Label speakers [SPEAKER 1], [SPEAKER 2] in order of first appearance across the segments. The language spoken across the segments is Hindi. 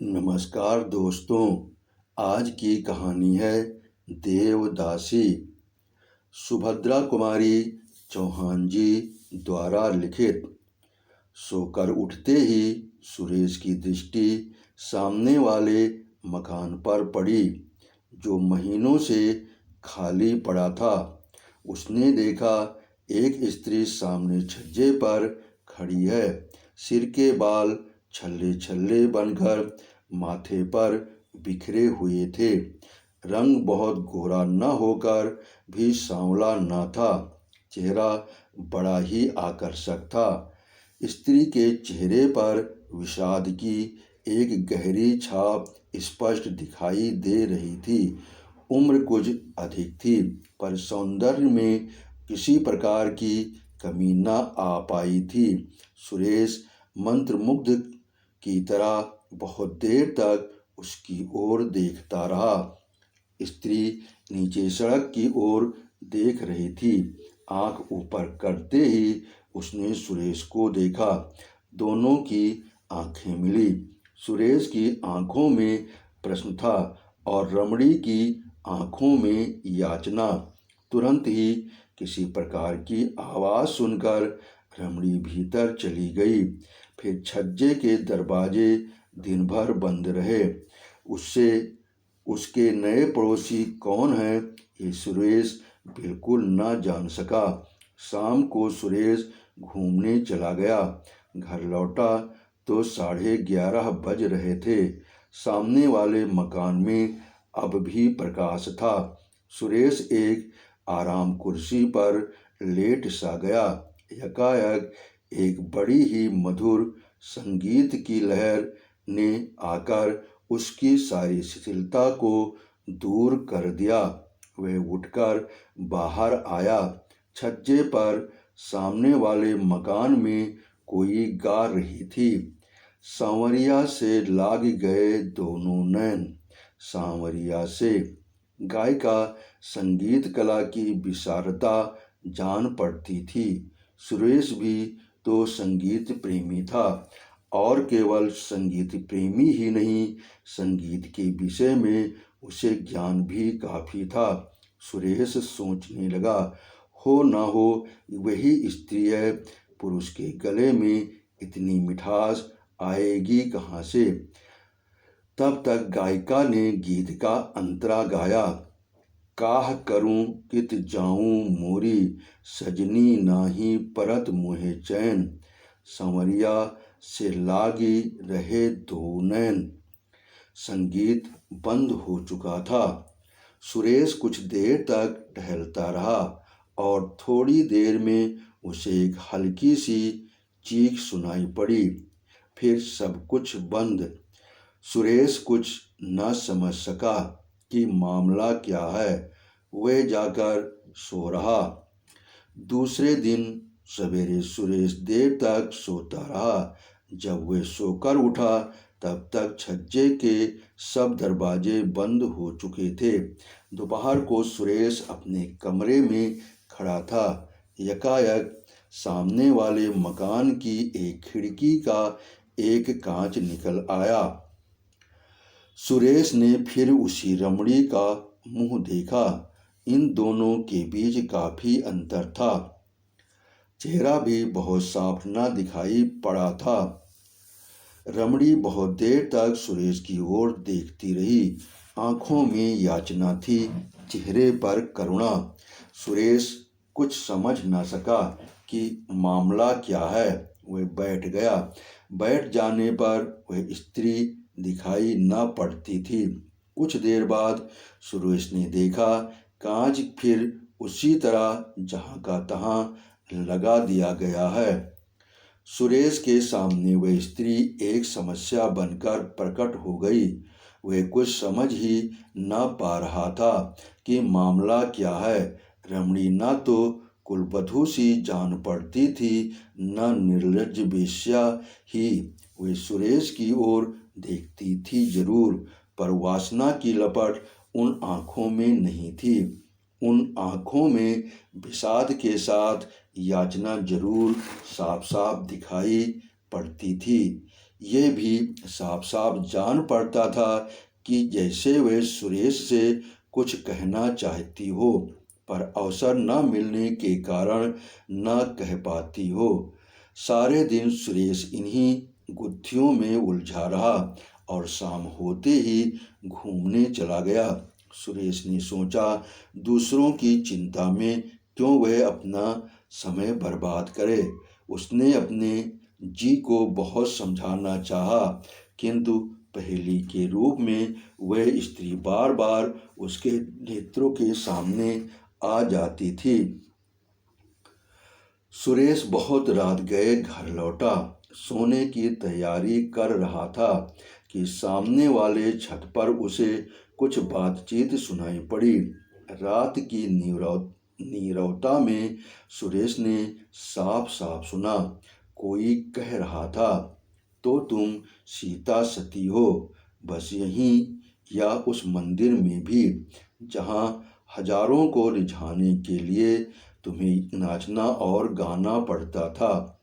[SPEAKER 1] नमस्कार दोस्तों। आज की कहानी है देवदासी। सुभद्रा कुमारी चौहान जी द्वारा लिखित। सोकर उठते ही सुरेश की दृष्टि सामने वाले मकान पर पड़ी, जो महीनों से खाली पड़ा था। उसने देखा एक स्त्री सामने छज्जे पर खड़ी है। सिर के बाल छल्ले छल्ले बनकर माथे पर बिखरे हुए थे। रंग बहुत गोरा न होकर भी सांवला न था। चेहरा बड़ा ही आकर्षक था। स्त्री के चेहरे पर विषाद की एक गहरी छाप स्पष्ट दिखाई दे रही थी। उम्र कुछ अधिक थी, पर सौंदर्य में किसी प्रकार की कमी न आ पाई थी। सुरेश मंत्रमुग्ध की तरह बहुत देर तक उसकी ओर देखता रहा। स्त्री नीचे सड़क की ओर देख रही थी। आंख ऊपर करते ही उसने सुरेश को देखा। दोनों की आंखें मिली। सुरेश की आंखों में प्रश्न था और रमणी की आंखों में याचना। तुरंत ही किसी प्रकार की आवाज सुनकर रमणी भीतर चली गई। फिर छज्जे के दरवाजे दिन भर बंद रहे। उससे उसके नए पड़ोसी कौन हैं, ये सुरेश बिल्कुल न जान सका। शाम को सुरेश घूमने चला गया। घर लौटा तो 11:30 बज रहे थे। सामने वाले मकान में अब भी प्रकाश था। सुरेश एक आराम कुर्सी पर लेट सा गया। यकायक एक बड़ी ही मधुर संगीत की लहर ने आकर उसकी सारी शिथिलता को दूर कर दिया। वह उठकर बाहर आया। छज्जे पर सामने वाले मकान में कोई गा रही थी। सांवरिया से लाग गए दोनों नैन। सांवरिया से गायिका संगीत कला की विशारदा जान पड़ती थी। सुरेश भी तो संगीत प्रेमी था, और केवल संगीत प्रेमी ही नहीं, संगीत के विषय में उसे ज्ञान भी काफी था। सुरेश सोचने लगा, हो ना हो वही स्त्री है। पुरुष के गले में इतनी मिठास आएगी कहाँ से। तब तक गायिका ने गीत का अंतरा गाया। काह करूं कित जाऊं मोरी, सजनी नाही परत मोहे चैन। संवरिया से लागी रहे दो नैन। संगीत बंद हो चुका था। सुरेश कुछ देर तक टहलता रहा और थोड़ी देर में उसे एक हल्की सी चीख सुनाई पड़ी। फिर सब कुछ बंद। सुरेश कुछ न समझ सका कि मामला क्या है। वह जाकर सो रहा। दूसरे दिन सवेरे सुरेश देर तक सोता रहा। जब वह सोकर उठा तब तक छज्जे के सब दरवाजे बंद हो चुके थे। दोपहर को सुरेश अपने कमरे में खड़ा था। यकायक सामने वाले मकान की एक खिड़की का एक कांच निकल आया। सुरेश ने फिर उसी रमणी का मुंह देखा। इन दोनों के बीच काफी अंतर था। चेहरा भी बहुत साफ न दिखाई पड़ा था। रमणी बहुत देर तक सुरेश की ओर देखती रही। आंखों में याचना थी, चेहरे पर करुणा। सुरेश कुछ समझ न सका कि मामला क्या है। वह बैठ गया। बैठ जाने पर वह स्त्री दिखाई न पड़ती थी। कुछ देर बाद सुरेश ने देखा, कांच फिर उसी तरह जहां का तहां लगा दिया गया है। सुरेश के सामने वह स्त्री एक समस्या बनकर प्रकट हो गई। वह कुछ समझ ही न पा रहा था कि मामला क्या है। रमणी न तो कुलवधू सी जान पड़ती थी, न निर्लज्ज वेश्या ही। वह सुरेश की ओर देखती थी जरूर, पर वासना की लपट उन आंखों में नहीं थी। उन आंखों में विषाद के साथ याचना जरूर साफ साफ दिखाई पड़ती थी। ये भी साफ साफ जान पड़ता था कि जैसे वे सुरेश से कुछ कहना चाहती हो, पर अवसर न मिलने के कारण न कह पाती हो। सारे दिन सुरेश इन्हीं गुत्थियों में उलझा रहा और शाम होते ही घूमने चला गया। सुरेश ने सोचा, दूसरों की चिंता में क्यों वह अपना समय बर्बाद करे। उसने अपने जी को बहुत समझाना चाहा, किंतु पहेली के रूप में वह स्त्री बार बार उसके नेत्रों के सामने आ जाती थी। सुरेश बहुत रात गए घर लौटा। सोने की तैयारी कर रहा था कि सामने वाले छत पर उसे कुछ बातचीत सुनाई पड़ी। रात की नीरवता में सुरेश ने साफ साफ सुना, कोई कह रहा था, तो तुम सीता सती हो, बस यहीं या उस मंदिर में भी जहाँ हजारों को रिझाने के लिए तुम्हें नाचना और गाना पड़ता था।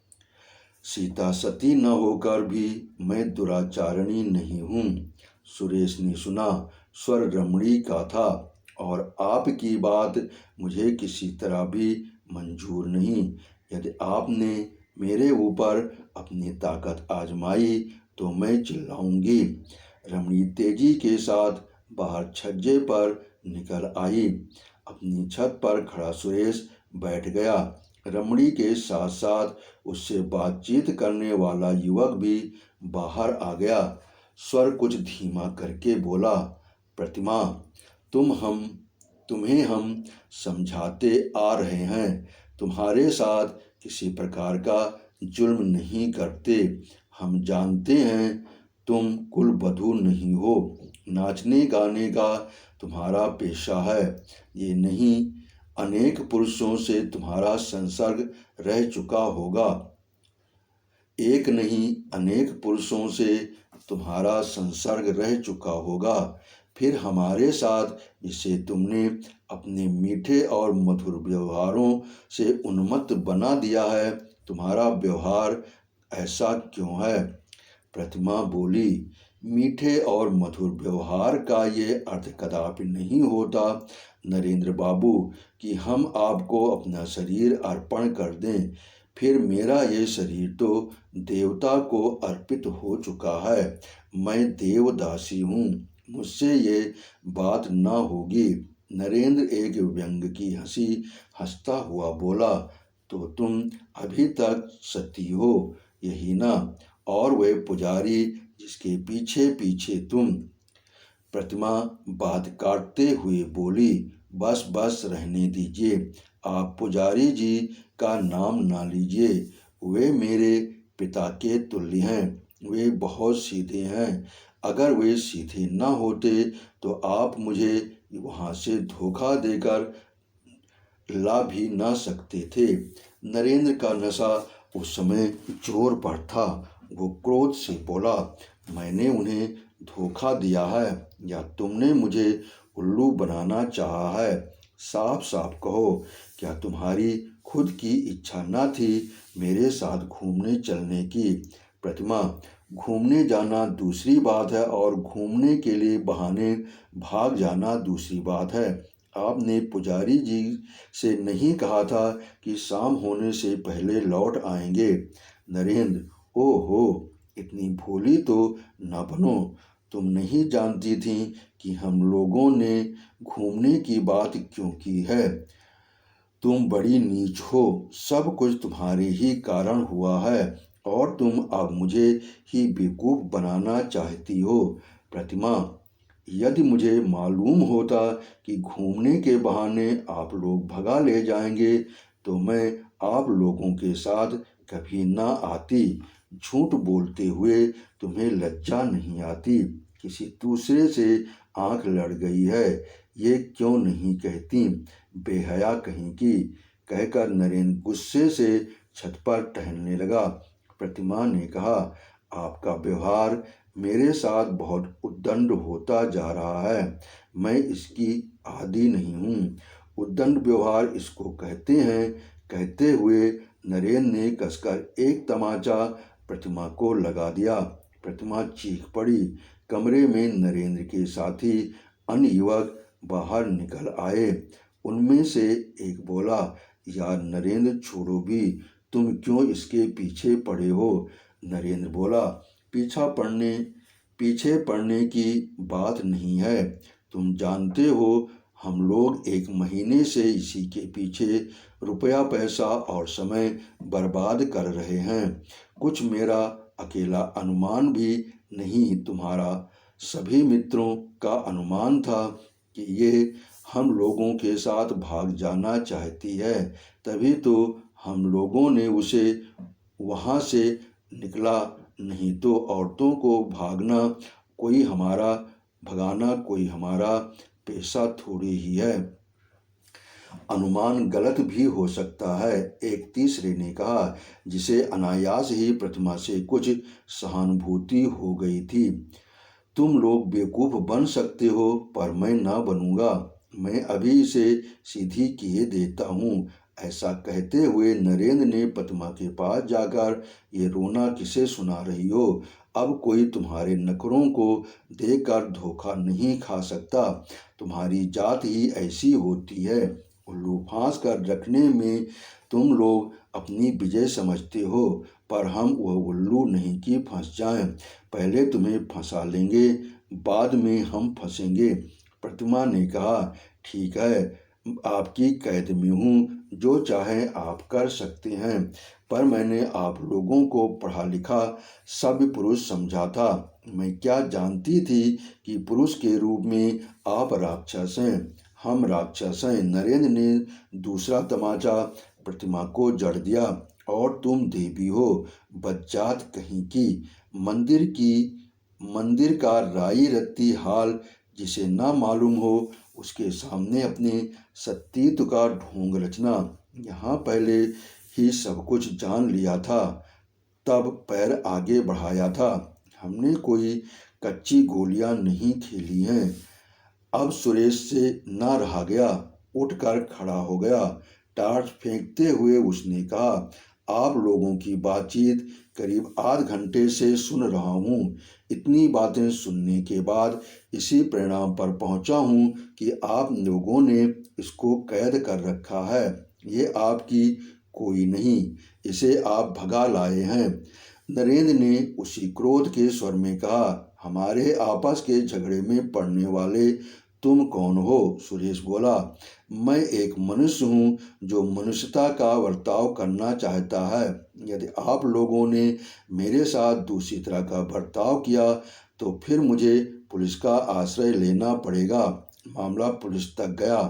[SPEAKER 1] सीता सती न होकर भी मैं दुराचारणी नहीं हूँ। सुरेश ने सुना, स्वर रमणी का था और आपकी बात मुझे किसी तरह भी मंजूर नहीं। यदि आपने मेरे ऊपर अपनी ताकत आजमाई तो मैं चिल्लाऊंगी। रमणी तेजी के साथ बाहर छज्जे पर निकल आई। अपनी छत पर खड़ा सुरेश बैठ गया। रमणी के साथ साथ उससे बातचीत करने वाला युवक भी बाहर आ गया। स्वर कुछ धीमा करके बोला, प्रतिमा, तुम्हें हम समझाते आ रहे हैं। तुम्हारे साथ किसी प्रकार का जुल्म नहीं करते। हम जानते हैं तुम कुलवधू नहीं हो। नाचने गाने का तुम्हारा पेशा है। ये नहीं अनेक पुरुषों से तुम्हारा संसर्ग रह चुका होगा। एक नहीं अनेक पुरुषों से तुम्हारा संसर्ग रह चुका होगा। फिर हमारे साथ जिसे तुमने अपने मीठे और मधुर व्यवहारों से उन्मत्त बना दिया है, तुम्हारा व्यवहार ऐसा क्यों है? प्रतिमा बोली, मीठे और मधुर व्यवहार का ये अर्थ कदापि नहीं होता नरेंद्र बाबू कि हम आपको अपना शरीर अर्पण कर दें। फिर मेरा ये शरीर तो देवता को अर्पित हो चुका है। मैं देवदासी हूँ, मुझसे ये बात ना होगी। नरेंद्र एक व्यंग की हंसी हंसता हुआ बोला, तो तुम अभी तक सती हो, यही ना? और वह पुजारी जिसके पीछे पीछे तुम। प्रतिमा बात काटते हुए बोली, बस बस रहने दीजिए। आप पुजारी जी का नाम ना लीजिए। वे मेरे पिता के तुल्य हैं। वे बहुत सीधे हैं। अगर वे सीधे ना होते तो आप मुझे वहाँ से धोखा देकर ला भी ना सकते थे। नरेंद्र का नशा उस समय जोर पर था। वो क्रोध से बोला, मैंने उन्हें धोखा दिया है या तुमने मुझे उल्लू बनाना चाहा है? साफ साफ कहो, क्या तुम्हारी खुद की इच्छा न थी मेरे साथ घूमने चलने की? प्रतिमा, घूमने जाना दूसरी बात है और घूमने के लिए बहाने भाग जाना दूसरी बात है। आपने पुजारी जी से नहीं कहा था कि शाम होने से पहले लौट आएंगे? नरेंद्र, ओहो, इतनी भोली तो न बनो। तुम नहीं जानती थी कि हम लोगों ने घूमने की बात क्यों की है। तुम बड़ी नीच हो। सब कुछ तुम्हारे ही कारण हुआ है और तुम अब मुझे ही बेवकूफ़ बनाना चाहती हो। प्रतिमा, यदि मुझे मालूम होता कि घूमने के बहाने आप लोग भगा ले जाएंगे तो मैं आप लोगों के साथ कभी ना आती। झूठ बोलते हुए तुम्हें लज्जा नहीं आती? किसी दूसरे से आंख लड़ गई है, ये क्यों नहीं कहती? बेहया कहीं की, कहकर नरेंद्र गुस्से से छत पर टहलने लगा। प्रतिमा ने कहा, आपका व्यवहार मेरे साथ बहुत उद्दंड होता जा रहा है। मैं इसकी आदी नहीं हूँ। उद्दंड व्यवहार इसको कहते हैं। कहते हुए नरेंद्र ने कसकर एक तमाचा प्रतिमा को लगा दिया। प्रतिमा चीख पड़ी। कमरे में नरेंद्र के साथी अन्य युवक बाहर निकल आए। उनमें से एक बोला, यार नरेंद्र छोड़ो भी, तुम क्यों इसके पीछे पड़े हो? नरेंद्र बोला, पीछे पड़ने की बात नहीं है। तुम जानते हो हम लोग 1 महीने से इसी के पीछे रुपया पैसा और समय बर्बाद कर रहे हैं। कुछ मेरा अकेला अनुमान भी नहीं, तुम्हारा सभी मित्रों का अनुमान था कि ये हम लोगों के साथ भाग जाना चाहती है। तभी तो हम लोगों ने उसे वहाँ से निकला, नहीं तो औरतों को भगाना कोई हमारा पेशा थोड़ी ही है। अनुमान गलत भी हो सकता है, एक तीसरे ने कहा, जिसे अनायास ही प्रतिमा से कुछ सहानुभूति हो गई थी। तुम लोग बेवकूफ़ बन सकते हो, पर मैं ना बनूंगा। मैं अभी इसे सीधी किए देता हूँ। ऐसा कहते हुए नरेंद्र ने प्रतिमा के पास जाकर, ये रोना किसे सुना रही हो? अब कोई तुम्हारे नखरों को देखकर धोखा नहीं खा सकता। तुम्हारी जात ही ऐसी होती है। उल्लू फांस कर रखने में तुम लोग अपनी विजय समझते हो, पर हम वह उल्लू नहीं कि फंस जाएं। पहले तुम्हें फंसा लेंगे, बाद में हम फंसेंगे। प्रतिमा ने कहा, ठीक है, आपकी कैद में हूँ, जो चाहे आप कर सकते हैं। पर मैंने आप लोगों को पढ़ा लिखा सभ्य पुरुष समझा था। मैं क्या जानती थी कि पुरुष के रूप में आप राक्षस हैं, हम राक्षस हैं। नरेंद्र ने दूसरा तमाचा प्रतिमा को जड़ दिया। और तुम देवी हो, बज्जात कहीं की। मंदिर का राई रत्ती हाल जिसे ना मालूम हो, उसके सामने अपने सतीत्व का ढोंग रचना। यहाँ पहले ही सब कुछ जान लिया था, तब पैर आगे बढ़ाया था। हमने कोई कच्ची गोलियां नहीं खेली हैं। अब सुरेश से ना रहा गया, उठकर खड़ा हो गया। टार्च फेंकते हुए उसने कहा, आप लोगों की बातचीत करीब आध घंटे से सुन रहा हूँ। इतनी बातें सुनने के बाद इसी परिणाम पर पहुँचा हूँ कि आप लोगों ने इसको कैद कर रखा है। ये आपकी कोई नहीं, इसे आप भगा लाए हैं। नरेंद्र ने उसी क्रोध के स्वर में कहा, हमारे आपस के झगड़े में पड़ने वाले तुम कौन हो? सुरेश बोला, मैं एक मनुष्य हूँ जो मनुष्यता का बर्ताव करना चाहता है। यदि आप लोगों ने मेरे साथ दूसरी तरह का बर्ताव किया तो फिर मुझे पुलिस का आश्रय लेना पड़ेगा। मामला पुलिस तक गया।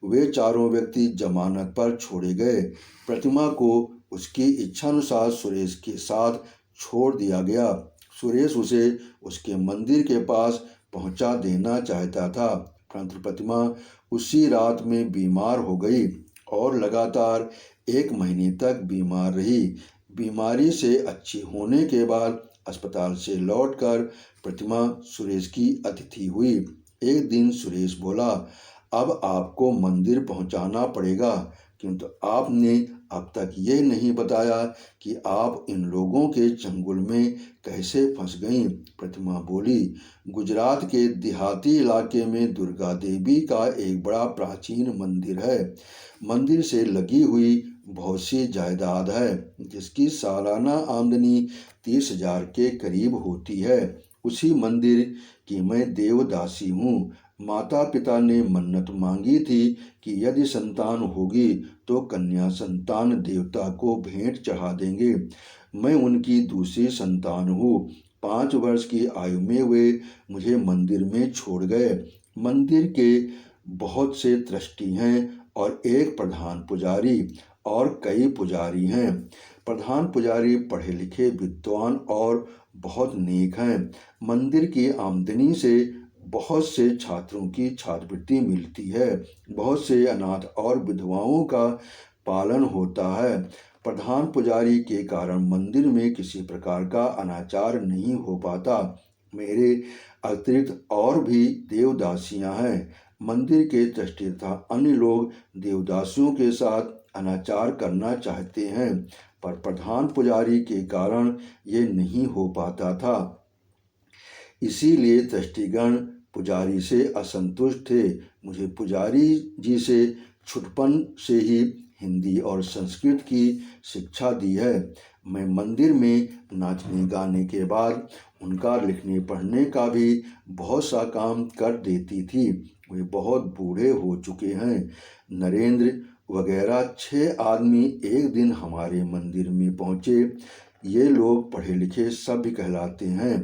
[SPEAKER 1] वे चारों व्यक्ति जमानत पर छोड़े गए। प्रतिमा को उसकी इच्छानुसार सुरेश के साथ छोड़ दिया गया। सुरेश उसे उसके मंदिर के पास पहुंचा देना चाहता था, परंतु प्रतिमा उसी रात में बीमार हो गई और लगातार 1 महीने तक बीमार रही। बीमारी से अच्छी होने के बाद अस्पताल से लौटकर प्रतिमा सुरेश की अतिथि हुई। एक दिन सुरेश बोला, अब आपको मंदिर पहुंचाना पड़ेगा, किंतु आपने अब तक ये नहीं बताया कि आप इन लोगों के चंगुल में कैसे फंस गईं। प्रतिमा बोली, गुजरात के देहाती इलाके में दुर्गा देवी का एक बड़ा प्राचीन मंदिर है। मंदिर से लगी हुई बहुत सी जायदाद है, जिसकी सालाना आमदनी 30,000 के करीब होती है। उसी मंदिर की मैं देवदासी हूँ। माता पिता ने मन्नत मांगी थी कि यदि संतान होगी तो कन्या संतान देवता को भेंट चढ़ा देंगे। मैं उनकी दूसरी संतान हूँ। 5 वर्ष की आयु में वे मुझे मंदिर में छोड़ गए। मंदिर के बहुत से ट्रस्टी हैं और एक प्रधान पुजारी और कई पुजारी हैं। प्रधान पुजारी पढ़े लिखे विद्वान और बहुत नेक हैं। मंदिर की आमदनी से बहुत से छात्रों की छात्रवृत्ति मिलती है। बहुत से अनाथ और विधवाओं का पालन होता है। प्रधान पुजारी के कारण मंदिर में किसी प्रकार का अनाचार नहीं हो पाता। मेरे अतिरिक्त और भी देवदासियां हैं। मंदिर के ट्रस्टी तथा अन्य लोग देवदासियों के साथ अनाचार करना चाहते हैं, पर प्रधान पुजारी के कारण ये नहीं हो पाता था। इसीलिए दृष्टिगण पुजारी से असंतुष्ट थे। मुझे पुजारी जी से छुटपन से ही हिंदी और संस्कृत की शिक्षा दी है। मैं मंदिर में नाचने गाने के बाद उनका लिखने पढ़ने का भी बहुत सा काम कर देती थी। वे बहुत बूढ़े हो चुके हैं। नरेंद्र वगैरह 6 आदमी एक दिन हमारे मंदिर में पहुँचे। ये लोग पढ़े लिखे सभ्य कहलाते हैं।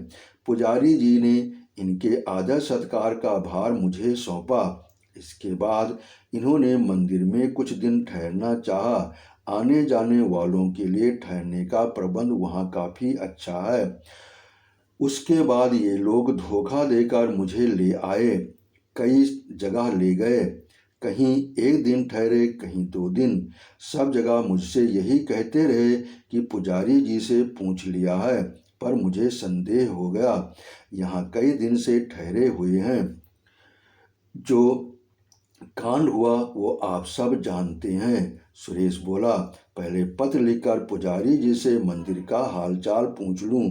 [SPEAKER 1] पुजारी जी ने इनके आदर सत्कार का भार मुझे सौंपा। इसके बाद इन्होंने मंदिर में कुछ दिन ठहरना चाहा। आने जाने वालों के लिए ठहरने का प्रबंध वहाँ काफ़ी अच्छा है। उसके बाद ये लोग धोखा देकर मुझे ले आए, कई जगह ले गए। कहीं 1 दिन ठहरे, कहीं 2 दिन। सब जगह मुझसे यही कहते रहे कि पुजारी जी से पूछ लिया है, पर मुझे संदेह हो गया। यहाँ कई दिन से ठहरे हुए हैं। जो कांड हुआ वो आप सब जानते हैं। सुरेश बोला, पहले पत्र लिखकर पुजारी जी से मंदिर का हालचाल पूछ लूं,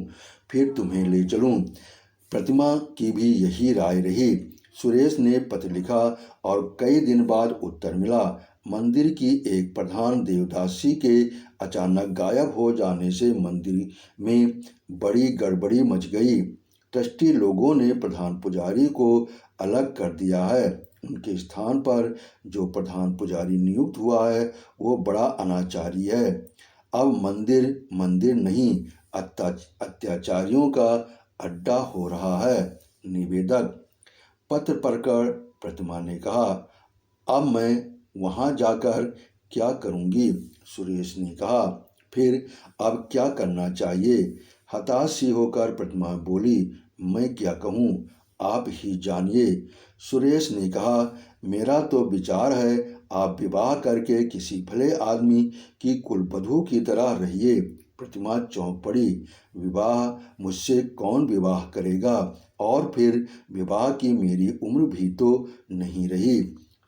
[SPEAKER 1] फिर तुम्हें ले चलूं। प्रतिमा की भी यही राय रही। सुरेश ने पत्र लिखा और कई दिन बाद उत्तर मिला। मंदिर की एक प्रधान देवदासी के अचानक गायब हो जाने से मंदिर में बड़ी गड़बड़ी मच गई। ट्रस्टी लोगों ने प्रधान पुजारी को अलग कर दिया है। उनके स्थान पर जो प्रधान पुजारी नियुक्त हुआ है वो बड़ा अनाचारी है। अब मंदिर नहीं, अत्याचारियों का अड्डा हो रहा है। निवेदक। पत्र पढ़कर प्रतिमा ने कहा, अब मैं वहाँ जाकर क्या करूँगी? सुरेश ने कहा, फिर अब क्या करना चाहिए? हताश सी होकर प्रतिमा बोली, मैं क्या कहूँ, आप ही जानिए। सुरेश ने कहा, मेरा तो विचार है आप विवाह करके किसी भले आदमी की कुलवधू की तरह रहिए। प्रतिमा चौंक पड़ी। विवाह मुझसे कौन विवाह करेगा? और फिर विवाह की मेरी उम्र भी तो नहीं रही।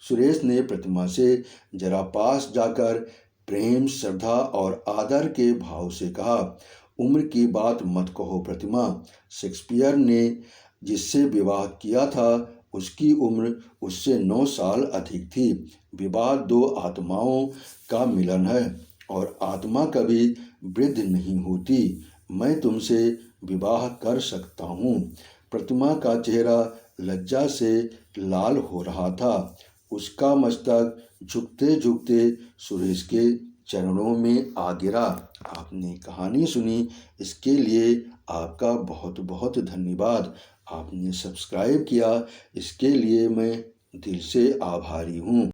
[SPEAKER 1] सुरेश ने प्रतिमा से जरा पास जाकर प्रेम, श्रद्धा और आदर के भाव से कहा, उम्र की बात मत कहो प्रतिमा। शेक्सपियर ने जिससे विवाह किया था उसकी उम्र उससे 9 साल अधिक थी। विवाह 2 आत्माओं का मिलन है और आत्मा कभी वृद्ध नहीं होती। मैं तुमसे विवाह कर सकता हूँ। प्रतिमा का चेहरा लज्जा से लाल हो रहा था। उसका मस्तक झुकते झुकते सुरेश के चरणों में आ गिरा। आपने कहानी सुनी, इसके लिए आपका बहुत बहुत धन्यवाद। आपने सब्सक्राइब किया, इसके लिए मैं दिल से आभारी हूँ।